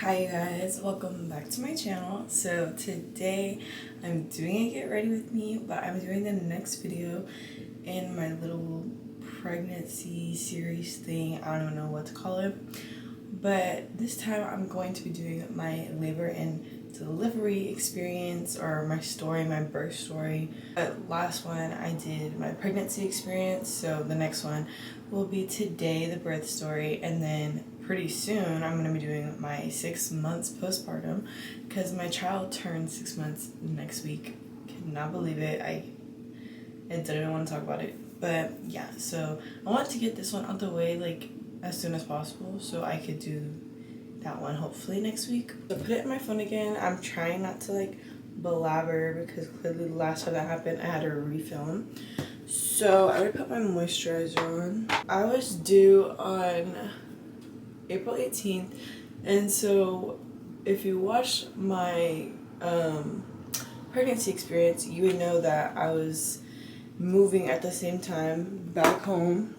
Hi you guys, welcome back to my channel. So today I'm doing a get ready with me, but I'm doing the next video in my little pregnancy series thing. I don't even know what to call it, but this time I'm going to be doing my labor and delivery experience, or my story, my birth story. But last one I did my pregnancy experience, so the next one will be today, the birth story, and then pretty soon I'm going to be doing my 6 months postpartum because my child turns 6 months next week. Cannot believe it. I didn't want to talk about it, but yeah, so I wanted to get this one out the way like as soon as possible so I could do that one hopefully next week. So put it in my phone again. I'm trying not to like blabber because clearly the last time that happened I had to refilm. So I already put my moisturizer on. I was due on April 18th, and so if you watch my pregnancy experience, you would know that I was moving at the same time back home,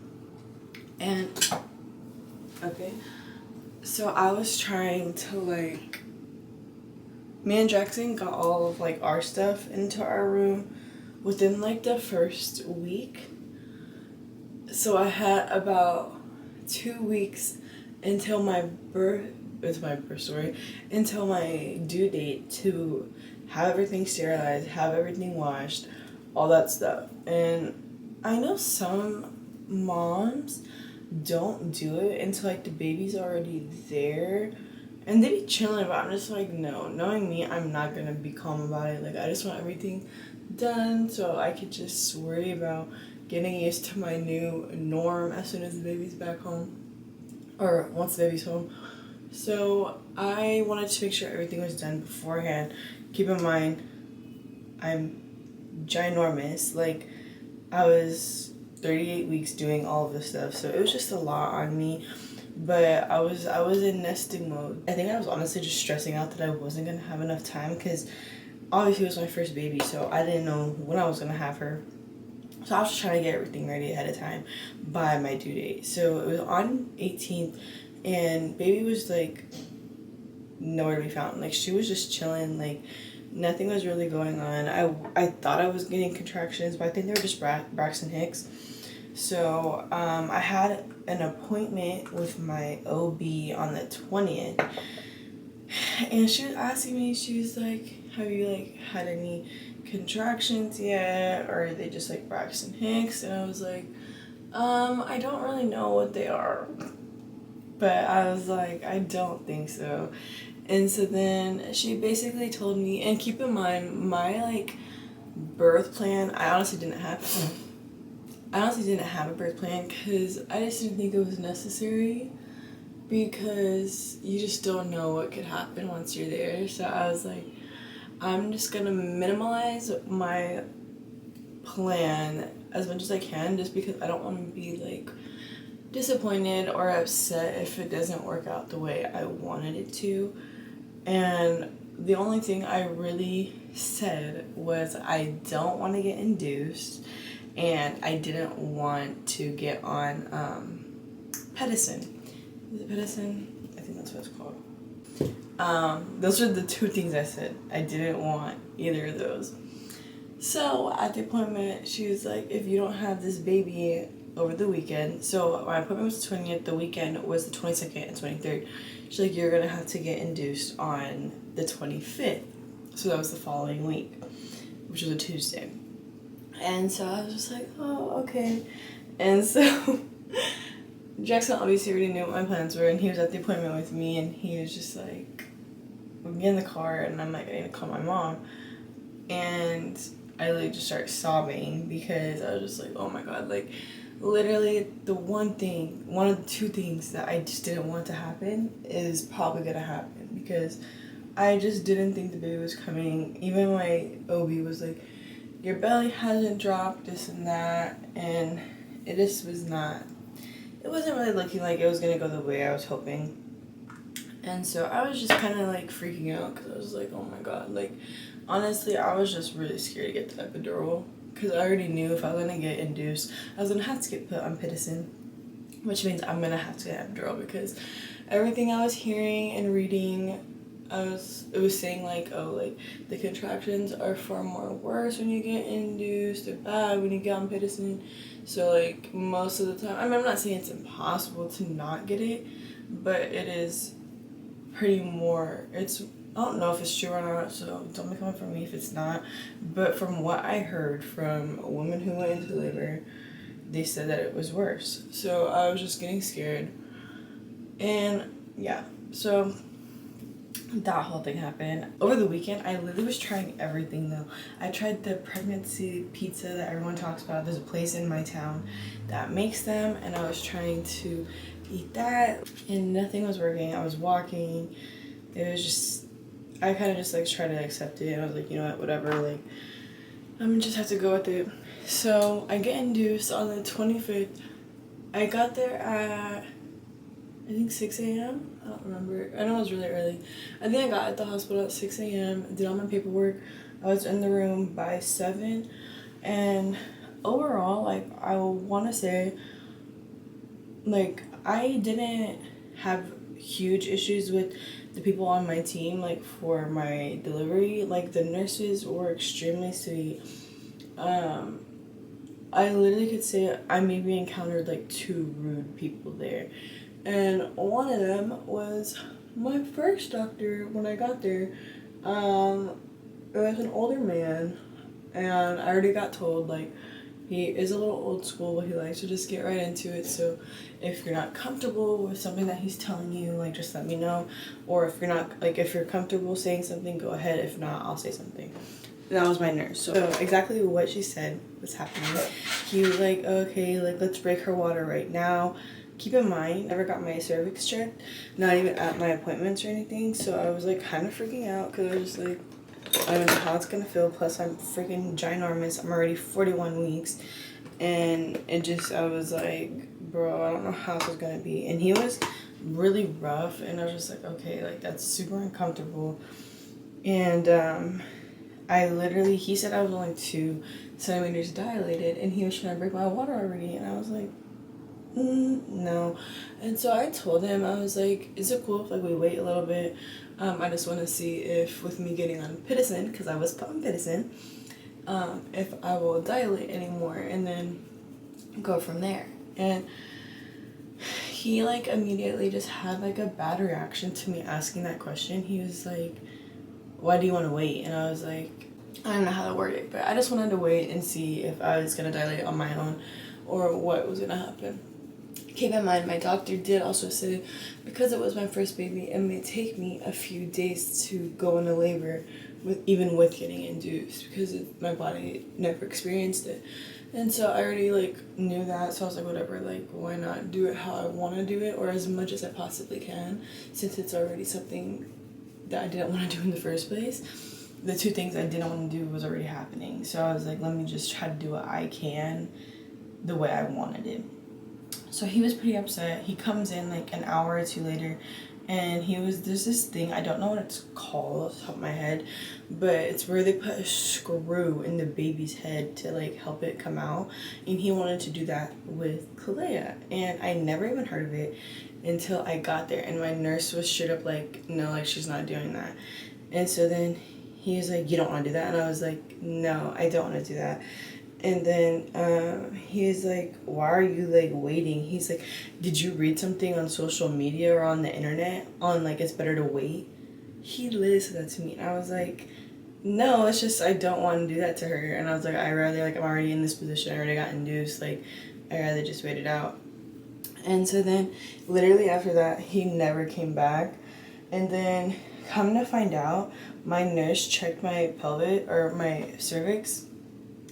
and okay, so I was trying to like, me and Jackson got all of like our stuff into our room within like the first week, so I had about 2 weeks until my birth, until my due date to have everything sterilized, have everything washed, all that stuff. And I know some moms don't do it until like the baby's already there, and they be chilling, but I'm just like, no, knowing me, I'm not gonna be calm about it. Like, I just want everything done so I could just worry about getting used to my new norm as soon as the baby's back home, or once the baby's home. So I wanted to make sure everything was done beforehand. Keep in mind, I'm ginormous. Like, I was 38 weeks doing all of this stuff, so it was just a lot on me. But I was in nesting mode. I think I was honestly just stressing out that I wasn't gonna have enough time because obviously it was my first baby, so I didn't know when I was gonna have her. So I was just trying to get everything ready ahead of time by my due date. So it was on 18th, and baby was like nowhere to be found. Like, she was just chilling. Like, nothing was really going on. I thought I was getting contractions, but I think they were just Braxton Hicks. So I had an appointment with my OB on the 20th, and she was asking me, she was like, have you like had any contractions yet, or are they just like Braxton Hicks? And I was like, I don't really know what they are, but I was like, I don't think so. And so then she basically told me, and keep in mind, my like birth plan, I honestly didn't have a birth plan because I just didn't think it was necessary, because you just don't know what could happen once you're there. So I was like, I'm just gonna minimize my plan as much as I can, just because I don't want to be like disappointed or upset if it doesn't work out the way I wanted it to. And the only thing I really said was I don't want to get induced, and I didn't want to get on Pedicin. Is it Pedicin? I think that's what it's called. Those are the two things I said. I didn't want either of those. So at the appointment, she was like, if you don't have this baby over the weekend, so my appointment was the 20th, the weekend was the 22nd and 23rd. She's like, you're gonna have to get induced on the 25th. So that was the following week, which was a Tuesday. And so I was just like, oh, okay. And so Jackson obviously already knew what my plans were, and he was at the appointment with me, and he was just like, we get in the car, and I'm like, I need to call my mom. And I literally just started sobbing because I was just like, oh my god, like, literally the one of the two things that I just didn't want to happen is probably gonna happen, because I just didn't think the baby was coming. Even my OB was like, your belly hasn't dropped, this and that, and it just was not, it wasn't really looking like it was gonna go the way I was hoping. And so I was just kind of like freaking out because I was like, oh my god, like, honestly, I was just really scared to get the epidural, because I already knew if I was gonna get induced, I was gonna have to get put on Pitocin, which means I'm gonna have to get an epidural, because everything I was hearing and reading, it was saying like, oh, like the contractions are far more worse when you get induced, they're bad when you get on pitocin. So like most of the time, I mean, I'm not saying it's impossible to not get it, but it is pretty more, I don't know if it's true or not, so don't be coming for me if it's not, but from what I heard from a woman who went into labor, they said that it was worse. So I was just getting scared. And yeah, so that whole thing happened. Over the weekend, I literally was trying everything though. I tried the pregnancy pizza that everyone talks about. There's a place in my town that makes them, and I was trying to eat that, and nothing was working. I was walking. It was just, I kind of just like tried to accept it, and I was like, you know what, whatever, like, I'm just have to go with it. So I get induced on the 25th. I got there at, I think 6 a.m. I don't remember. I know it was really early. I think I got at the hospital at 6 a.m. did all my paperwork. I was in the room by 7. And overall, like, I want to say, like, I didn't have huge issues with the people on my team, like, for my delivery. Like, the nurses were extremely sweet. I literally could say I maybe encountered, like, 2 rude people there. And one of them was my first doctor when I got there. It was an older man, and I already got told, like, he is a little old school, but he likes to just get right into it. So if you're not comfortable with something that he's telling you, like, just let me know. Or if you're not, like, if you're comfortable saying something, go ahead. If not, I'll say something. And that was my nurse. So exactly what she said was happening. He was like, okay, like, let's break her water right now. Keep in mind, I never got my cervix checked, not even at my appointments or anything, so I was like kind of freaking out because I was like, I don't know how it's gonna feel, plus I'm freaking ginormous. I'm already 41 weeks, and I was like, bro, I don't know how this is gonna be. And he was really rough, and I was just like, okay, like, that's super uncomfortable. And he said I was only 2 centimeters dilated, and he was trying to break my water already, and I was like, no. And so I told him, I was like, is it cool if, like, we wait a little bit? I just want to see if, with me getting on pitocin, because I was put on pitocin, if I will dilate anymore, and then go from there. And he, like, immediately just had, like, a bad reaction to me asking that question. He was like, why do you want to wait? And I was like, I don't know how to word it, but I just wanted to wait and see if I was going to dilate on my own or what was going to happen. Keep in mind, my doctor did also say, because it was my first baby, it may take me a few days to go into labor, even with getting induced, because my body never experienced it. And so I already, like, knew that, so I was like, whatever, like, why not do it how I want to do it, or as much as I possibly can, since it's already something that I didn't want to do in the first place. The 2 things I didn't want to do was already happening, so I was like, let me just try to do what I can the way I wanted it. So he was pretty upset. He comes in like an hour or 2 later, and there's this thing, I don't know what it's called off the top of my head, but it's where they put a screw in the baby's head to, like, help it come out, and he wanted to do that with Kalea, and I never even heard of it until I got there, and my nurse was straight up like, no, like, she's not doing that. And so then he was like, you don't want to do that? And I was like, no, I don't want to do that. And then he was like, why are you, like, waiting? He's like, did you read something on social media or on the internet on, like, it's better to wait? He literally said that to me, and I was like, no, it's just I don't want to do that to her. And I was like, I rather, like, I'm already in this position, I already got induced, like, I rather just wait it out. And so then literally after that, he never came back. And then come to find out, my nurse checked my pelvic or my cervix,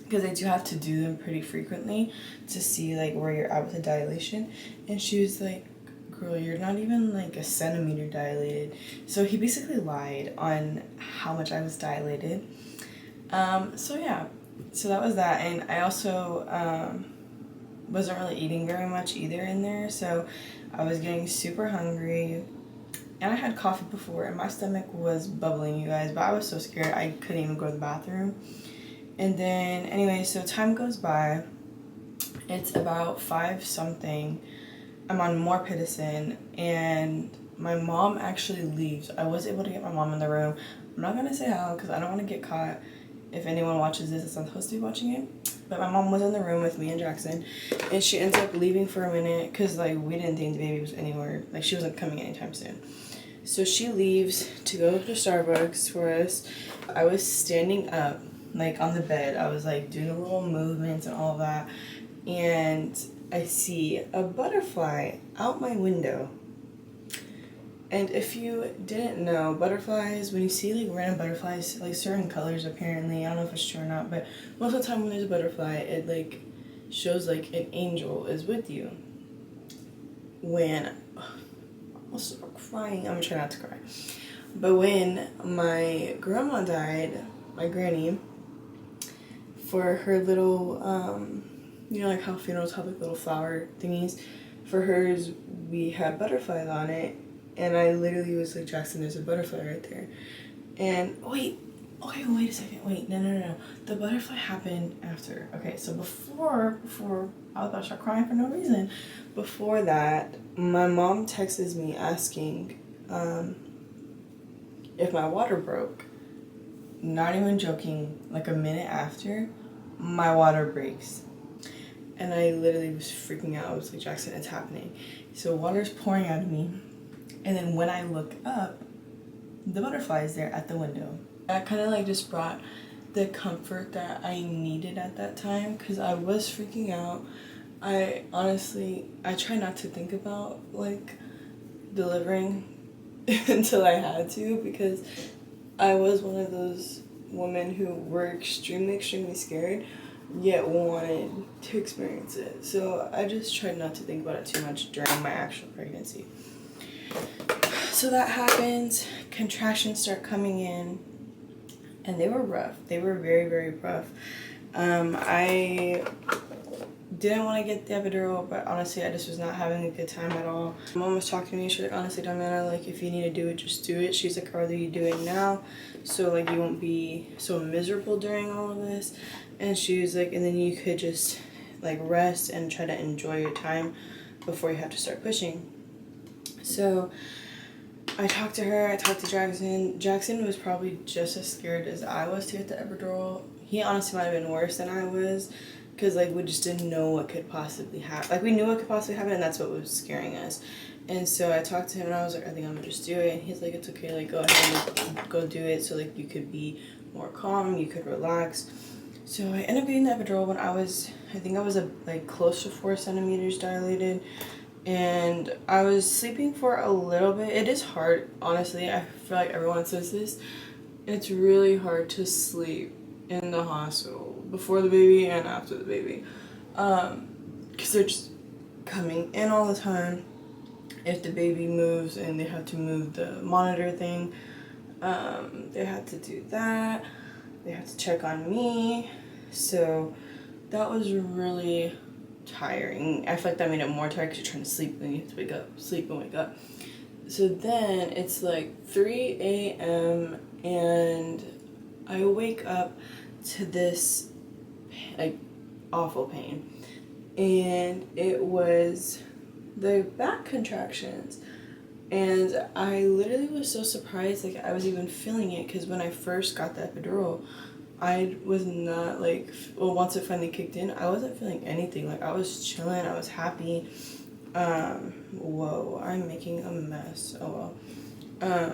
because I do have to do them pretty frequently to see, like, where you're at with the dilation. And she was like, girl, you're not even, like, a centimeter dilated. So he basically lied on how much I was dilated. So yeah, so that was that. And I also wasn't really eating very much either in there, so I was getting super hungry. And I had coffee before, and my stomach was bubbling, you guys, but I was so scared I couldn't even go to the bathroom. And then, anyway, so time goes by. It's about 5 something. I'm on more pitocin, and my mom actually leaves. I was able to get my mom in the room. I'm not gonna say how because I don't want to get caught. If anyone watches this, it's not supposed to be watching it. But my mom was in the room with me and Jackson, and she ends up leaving for a minute because like we didn't think the baby was anywhere. Like she wasn't coming anytime soon. So she leaves to go to Starbucks for us. I was standing up, like on the bed. I was like doing the little movements and all of that, and I see a butterfly out my window. And if you didn't know, butterflies, when you see like random butterflies, like certain colors apparently, I don't know if it's true or not, but most of the time when there's a butterfly, it like shows like an angel is with you. When, I'll start crying, I'm gonna try not to cry. But when my grandma died, my granny, for her little, you know like how funerals have like little flower thingies, for hers we had butterflies on it. And I literally was like, Jackson, there's a butterfly right there. And wait a second. Wait, no. The butterfly happened after. Okay, so before I was about to start crying for no reason. Before that, my mom texts me asking if my water broke. Not even joking, like a minute after, my water breaks. And I literally was freaking out. I was like, Jackson, it's happening. So water's pouring out of me. And then when I look up, the butterfly is there at the window. That kind of like just brought the comfort that I needed at that time because I was freaking out. I try not to think about like delivering until I had to because I was one of those women who were extremely scared yet wanted to experience it. So I just tried not to think about it too much during my actual pregnancy. So that happens, contractions start coming in, and they were rough. They were very rough. I didn't want to get the epidural, but honestly, I just was not having a good time at all. My mom was talking to me, she's like, honestly, Dommymommy, like, if you need to do it, just do it. She's like, I'd rather you do it now, so, like, you won't be so miserable during all of this. And she was like, and then you could just, like, rest and try to enjoy your time before you have to start pushing. So I talked to her, I talked to Jackson. Jackson was probably just as scared as I was to get the epidural. He honestly might have been worse than I was because like we just didn't know what could possibly happen. Like we knew what could possibly happen and that's what was scaring us. And so I talked to him and I was like, I think I'm gonna just do it. And he's like, it's okay, like go ahead and go do it so like you could be more calm, you could relax. So I ended up getting the epidural when I think I was like close to 4 centimeters dilated. And I was sleeping for a little bit. It is hard, honestly. I feel like everyone says this. It's really hard to sleep in the hospital before the baby and after the baby. Because they're just coming in all the time. If the baby moves and they have to move the monitor thing, they had to do that. They had to check on me. So that was really tiring. I feel like that made it more tired because you're trying to sleep and you have to wake up, sleep and wake up. So then it's like 3 a.m. and I wake up to this like awful pain, and it was the back contractions. And I literally was so surprised like I was even feeling it because when I first got the epidural, I was not like, well, once it finally kicked in, I wasn't feeling anything. Like, I was chilling, I was happy. Whoa, I'm making a mess. Oh, well.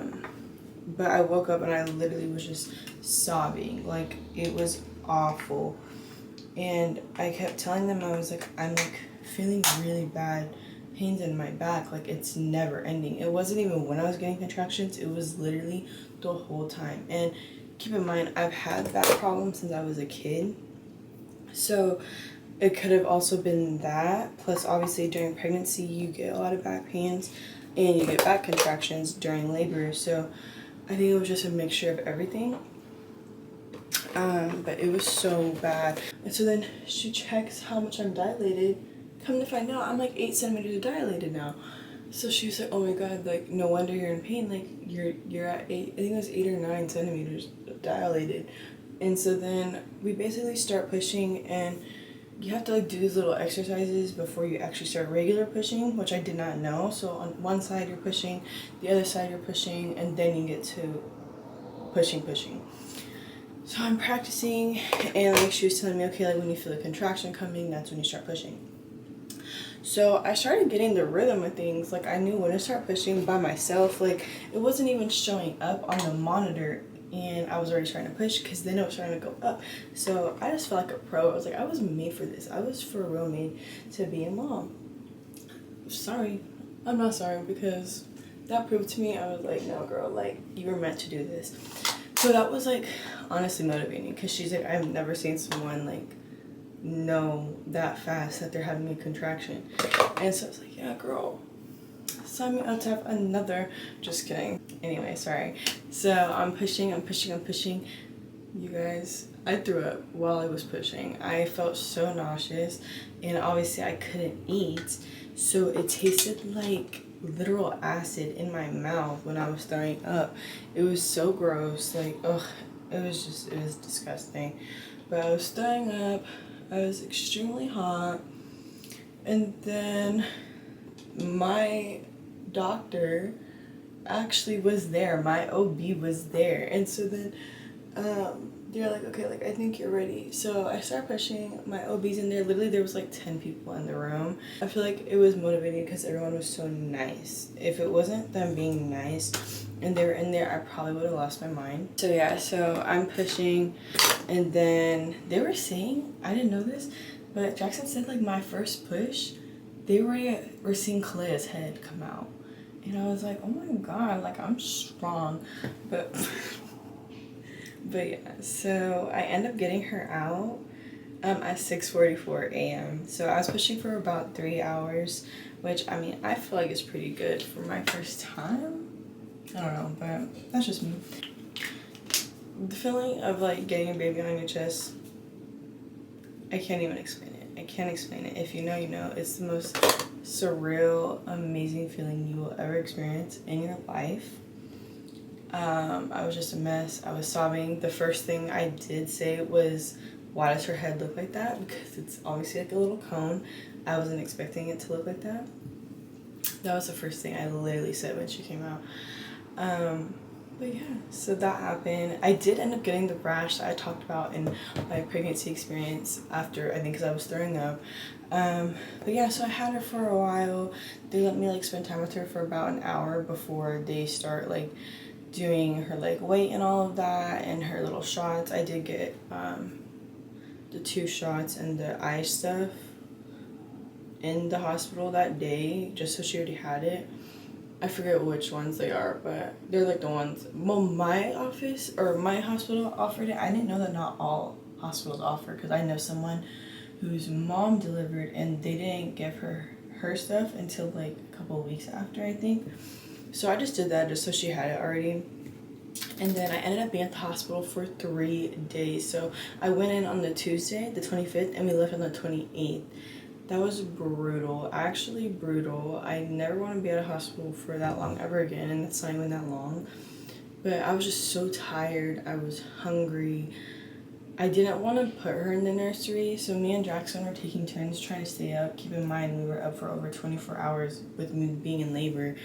But I woke up and I literally was just sobbing. Like, it was awful. And I kept telling them, I was like, I'm, like, feeling really bad pains in my back. Like, it's never ending. It wasn't even when I was getting contractions. It was literally the whole time. And keep in mind, I've had back problems since I was a kid. So it could have also been that. Plus, obviously, during pregnancy, you get a lot of back pains. And you get back contractions during labor. So I think it was just a mixture of everything. But it was so bad. And so then she checks how much I'm dilated. Come to find out, I'm like 8 centimeters dilated now. So she was like, oh my god, like, no wonder you're in pain. Like, you're at 8, I think it was 8 or 9 centimeters dilated. And so then we basically start pushing, and you have to like do these little exercises before you actually start regular pushing, which I did not know. So on one side you're pushing, the other side you're pushing, and then you get to pushing. So I'm practicing, and like she was telling me, okay, like when you feel a contraction coming, that's when you start pushing. So I started getting the rhythm of things. Like I knew when to start pushing by myself. Like it wasn't even showing up on the monitor, and I was already starting to push because then it was starting to go up. So I just felt like a pro. I was like, I was made for this. I was for real made to be a mom. Sorry, I'm not sorry, because that proved to me, I was like, no girl, like you were meant to do this. So that was like honestly motivating, because she's like, I've never seen someone like know that fast that they're having a contraction. And so I was like, yeah girl, sign me up to have another. Just kidding. Anyway, sorry. So I'm pushing. You guys, I threw up while I was pushing. I felt so nauseous, and obviously I couldn't eat, so it tasted like literal acid in my mouth when I was throwing up. It was so gross. Like, ugh, it was disgusting. But I was throwing up. I was extremely hot, and then my doctor actually was there. My OB was there, and so then they're like, okay, like I think you're ready. So I started pushing. My OB's in there. Literally, there was like 10 people in the room. I feel like it was motivating because everyone was so nice. If it wasn't them being nice and they were in there, I probably would have lost my mind. So yeah, so I'm pushing, and then they were saying, I didn't know this, but Jackson said like my first push, they were seeing Kalea's head come out. And I was like, oh my god, like I'm strong. But yeah, so I end up getting her out at 6:44 a.m. So I was pushing for about 3 hours, which I mean, I feel like it's pretty good for my first time. I don't know, but that's just me. The feeling of like getting a baby on your chest, I can't even explain it. I can't explain it. If you know, you know. It's the most surreal, amazing feeling you will ever experience in your life. I was just a mess. I was sobbing. The first thing I did say was, why does her head look like that? Because it's obviously like a little cone. I wasn't expecting it to look like that. That was the first thing I literally said when she came out. But yeah, so that happened. I did end up getting the rash that I talked about in my pregnancy experience after, I think, because I was throwing up. But yeah, so I had her for a while. They let me like spend time with her for about an hour before they start like doing her like weight and all of that and her little shots. I did get the 2 shots and the eye stuff in the hospital that day, just so she already had it. I forget which ones they are, but they're like the ones, well, my office or my hospital offered it. I didn't know that not all hospitals offer, because I know someone whose mom delivered and they didn't give her stuff until like a couple of weeks after, I think. So I just did that just so she had it already. And then I ended up being at the hospital for 3 days. So I went in on the Tuesday, the 25th, and we left on the 28th. That was brutal, actually brutal. I never want to be at a hospital for that long ever again, and it's not even that long. But I was just so tired. I was hungry. I didn't want to put her in the nursery, so me and Jackson were taking turns trying to stay up. Keep in mind, we were up for over 24 hours with me being in labor,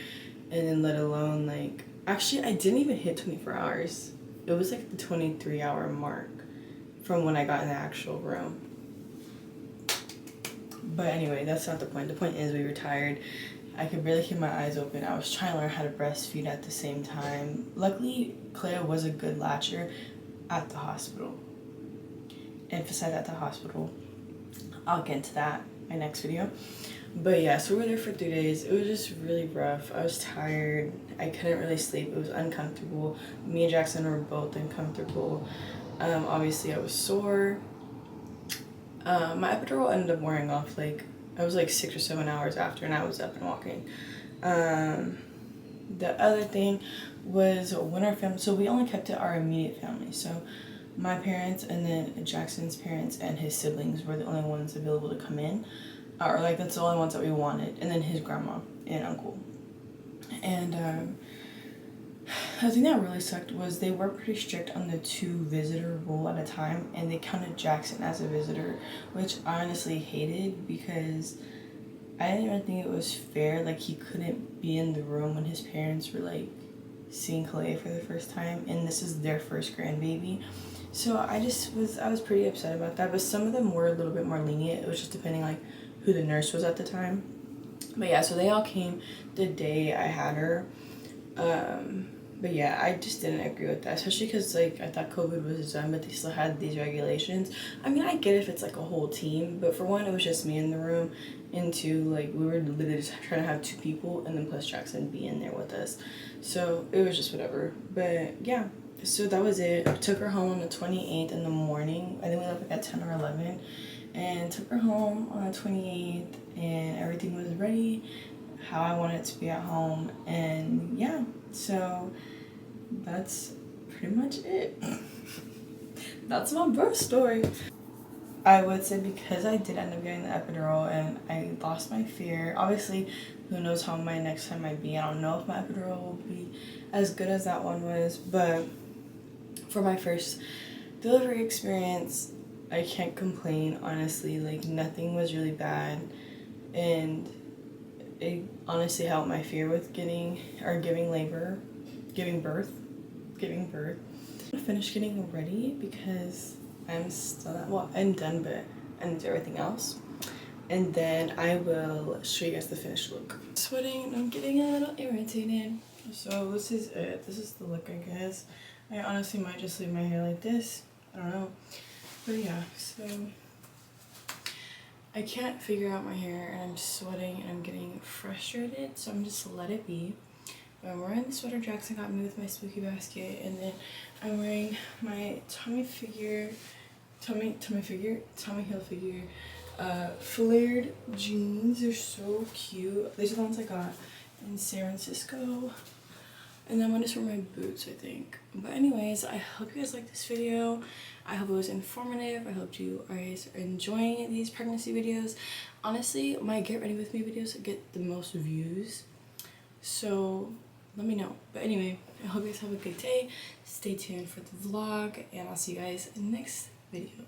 and then let alone like, actually I didn't even hit 24 hours. It was like the 23-hour mark from when I got in the actual room. But anyway, that's not the point. The point is we were tired. I could barely keep my eyes open. I was trying to learn how to breastfeed at the same time. Luckily, Clea was a good latcher at the hospital. Emphasize at the hospital. I'll get into that in my next video. But yeah, so we were there for 3 days. It was just really rough. I was tired. I couldn't really sleep. It was uncomfortable. Me and Jackson were both uncomfortable. Obviously, I was sore. My epidural ended up wearing off like, I was like 6 or 7 hours after, and I was up and walking. The other thing was when our family, so we only kept it our immediate family. So my parents and then Jackson's parents and his siblings were the only ones available to come in. Or like that's the only ones that we wanted. And then his grandma and uncle. And The thing that really sucked was they were pretty strict on the 2 visitor rule at a time, and they counted Jackson as a visitor, which I honestly hated because I didn't even think it was fair. Like, he couldn't be in the room when his parents were like seeing Kalea for the first time, and this is their first grandbaby. So I was pretty upset about that. But some of them were a little bit more lenient. It was just depending like who the nurse was at the time. But yeah, so they all came the day I had her. But yeah, I just didn't agree with that, especially because like I thought COVID was done, but they still had these regulations. I mean, I get if it's like a whole team, but for one, it was just me in the room, and two, like we were literally just trying to have 2 people, and then plus Jackson be in there with us, so it was just whatever. But yeah, so that was it. I took her home on the 28th in the morning. I think we left like at 10 or 11, and took her home on the 28th, and everything was ready how I wanted it to be at home, and yeah, so that's pretty much it. That's my birth story. I would say because I did end up getting the epidural and I lost my fear. Obviously, who knows how my next time might be. I don't know if my epidural will be as good as that one was, but for my first delivery experience, I can't complain, honestly. Like, nothing was really bad, and it honestly helped my fear with giving birth. I finished getting ready because I'm still not, well, I'm done, but I need to do everything else. And then I will show you guys the finished look. Sweating and I'm getting a little irritated. So this is it. This is the look, I guess. I honestly might just leave my hair like this. I don't know. But yeah, so I can't figure out my hair and I'm sweating and I'm getting frustrated, so I'm just let it be. But I'm wearing the sweater Jackson got me with my spooky basket, and then I'm wearing my Tommy Hilfiger flared jeans. They're so cute. These are the ones I got in San Francisco. And then I'm gonna just wear my boots, I think. But anyways, I hope you guys liked this video. I hope it was informative. I hope you guys are enjoying these pregnancy videos. Honestly, my get ready with me videos get the most views, so let me know. But anyway, I hope you guys have a good day. Stay tuned for the vlog, and I'll see you guys in the next video.